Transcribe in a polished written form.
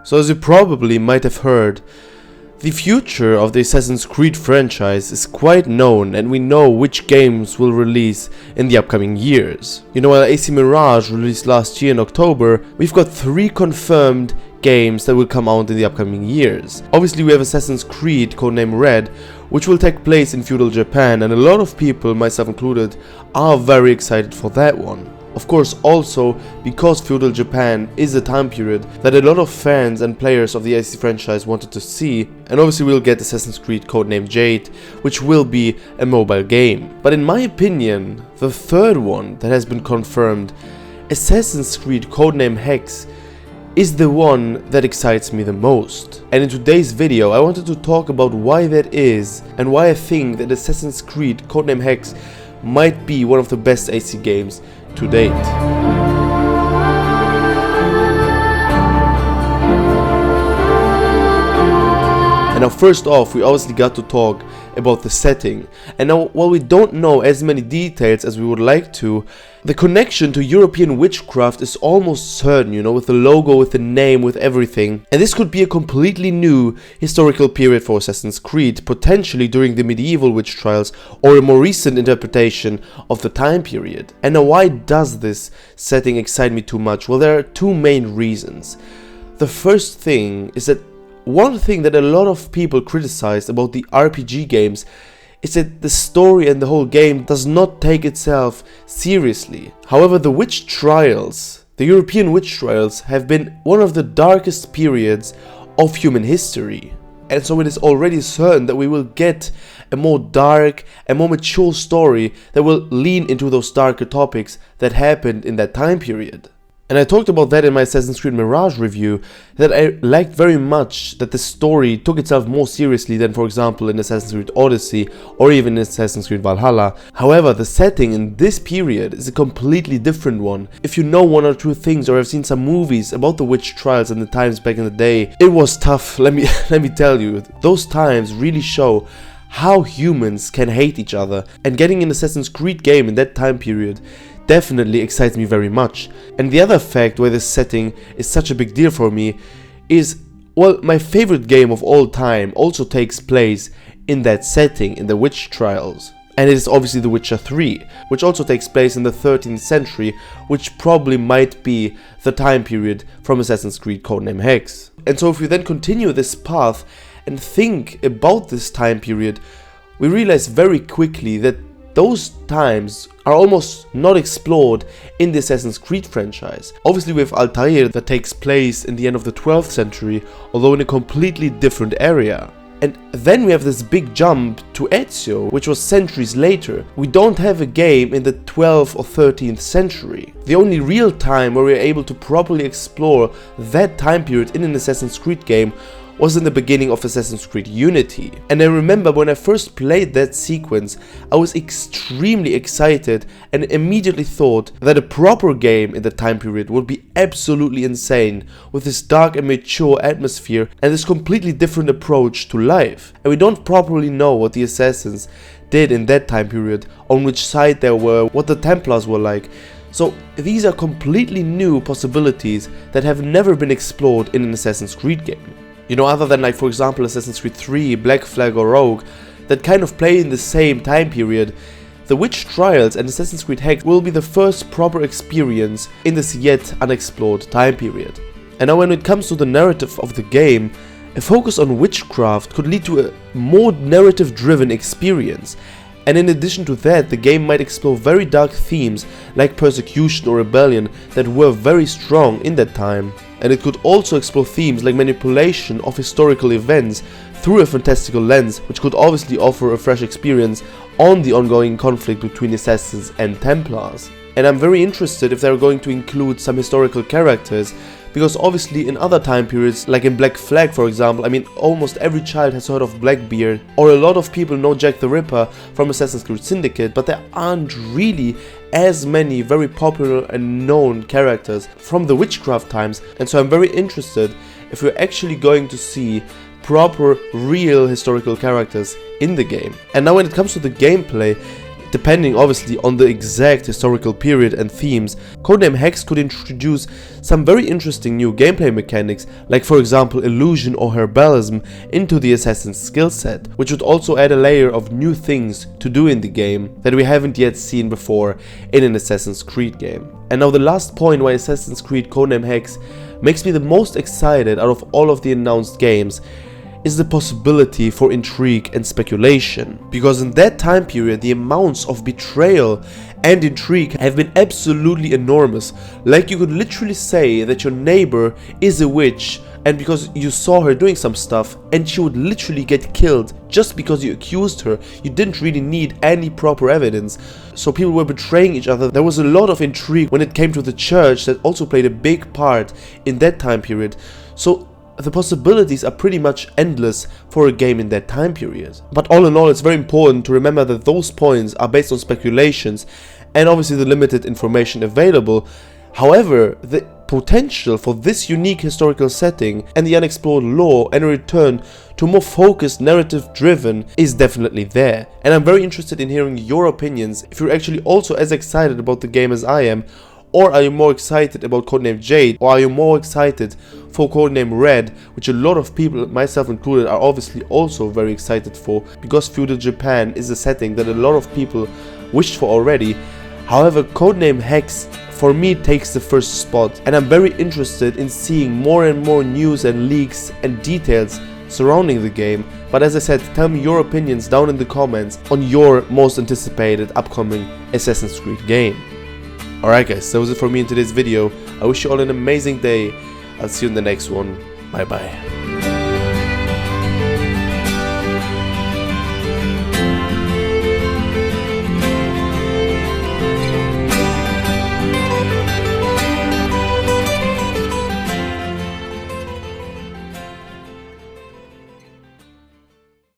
So as you probably might have heard, the future of the Assassin's Creed franchise is quite known, and we know which games will release in the upcoming years. You know, while AC Mirage released last year in October, we've got 3 confirmed games that will come out in the upcoming years. Obviously we have Assassin's Creed Codename Red, which will take place in feudal Japan, and a lot of people, myself included, are very excited for that one. Of course, also because feudal Japan is a time period that a lot of fans and players of the AC franchise wanted to see, and obviously we'll get Assassin's Creed Codename Jade, which will be a mobile game. But in my opinion, the third one that has been confirmed, Assassin's Creed Codename Hexe, is the one that excites me the most. And in today's video I wanted to talk about why that is, and why I think that Assassin's Creed Codename Hexe might be one of the best AC games to date. And now first off, we obviously got to talk about the setting. And now, while we don't know as many details as we would like to, the connection to European witchcraft is almost certain, you know, with the logo, with the name, with everything. And this could be a completely new historical period for Assassin's Creed, potentially during the medieval witch trials or a more recent interpretation of the time period. And now, why does this setting excite me too much? Well, there are 2 main reasons. The first thing is that one thing that a lot of people criticize about the RPG games is that the story and the whole game does not take itself seriously. However, the witch trials, the European witch trials, have been one of the darkest periods of human history. And so it is already certain that we will get a more dark and more mature story that will lean into those darker topics that happened in that time period. And I talked about that in my Assassin's Creed Mirage review, that I liked very much that the story took itself more seriously than, for example, in Assassin's Creed Odyssey or even in Assassin's Creed Valhalla. However, the setting in this period is a completely different one. If you know 1 or 2 things or have seen some movies about the witch trials and the times back in the day, it was tough, let me tell you. Those times really show how humans can hate each other, and getting an Assassin's Creed game in that time period definitely excites me very much. And the other fact why this setting is such a big deal for me is, well, my favorite game of all time also takes place in that setting, in the witch trials. And it is obviously The Witcher 3, which also takes place in the 13th century, which probably might be the time period from Assassin's Creed Codename Hexe. And so if we then continue this path and think about this time period, we realize very quickly that those times are almost not explored in the Assassin's Creed franchise. Obviously we have Altair that takes place in the end of the 12th century, although in a completely different area. And then we have this big jump to Ezio, which was centuries later. We don't have a game in the 12th or 13th century. The only real time where we are able to properly explore that time period in an Assassin's Creed game was in the beginning of Assassin's Creed Unity. And I remember when I first played that sequence, I was extremely excited and immediately thought that a proper game in the time period would be absolutely insane, with this dark and mature atmosphere and this completely different approach to life. And we don't properly know what the assassins did in that time period, on which side they were, what the Templars were like. So these are completely new possibilities that have never been explored in an Assassin's Creed game. You know, other than, like, for example, Assassin's Creed 3, Black Flag or Rogue, that kind of play in the same time period, the Witch Trials and Assassin's Creed Hexe will be the first proper experience in this yet unexplored time period. And now when it comes to the narrative of the game, a focus on witchcraft could lead to a more narrative-driven experience. And in addition to that, the game might explore very dark themes like persecution or rebellion that were very strong in that time. And it could also explore themes like manipulation of historical events through a fantastical lens, which could obviously offer a fresh experience on the ongoing conflict between assassins and Templars. And I'm very interested if they're going to include some historical characters, because obviously in other time periods, like in Black Flag for example, I mean, almost every child has heard of Blackbeard, or a lot of people know Jack the Ripper from Assassin's Creed Syndicate, but there aren't really as many very popular and known characters from the witchcraft times. And so I'm very interested if we're actually going to see proper, real historical characters in the game. And now when it comes to the gameplay, depending obviously on the exact historical period and themes, Codename Hexe could introduce some very interesting new gameplay mechanics, like for example illusion or herbalism, into the assassin's skill set, which would also add a layer of new things to do in the game that we haven't yet seen before in an Assassin's Creed game. And now the last point why Assassin's Creed Codename Hexe makes me the most excited out of all of the announced games is the possibility for intrigue and speculation, because in that time period the amounts of betrayal and intrigue have been absolutely enormous. Like, you could literally say that your neighbor is a witch, and because you saw her doing some stuff, and she would literally get killed just because you accused her. You didn't really need any proper evidence, so people were betraying each other. There was a lot of intrigue when it came to the church that also played a big part in that time period. So the possibilities are pretty much endless for a game in that time period. But all in all, it's very important to remember that those points are based on speculations and obviously the limited information available. However, the potential for this unique historical setting and the unexplored lore and a return to more focused, narrative driven is definitely there. And I'm very interested in hearing your opinions, if you're actually also as excited about the game as I am. Or are you more excited about Codename Jade? Or are you more excited for Codename Red, which a lot of people, myself included, are obviously also very excited for, because feudal Japan is a setting that a lot of people wished for already. However, Codename Hexe for me takes the first spot, and I'm very interested in seeing more and more news and leaks and details surrounding the game. But as I said, tell me your opinions down in the comments on your most anticipated upcoming Assassin's Creed game. Alright guys, that was it for me in today's video. I wish you all an amazing day. I'll see you in the next one. Bye bye.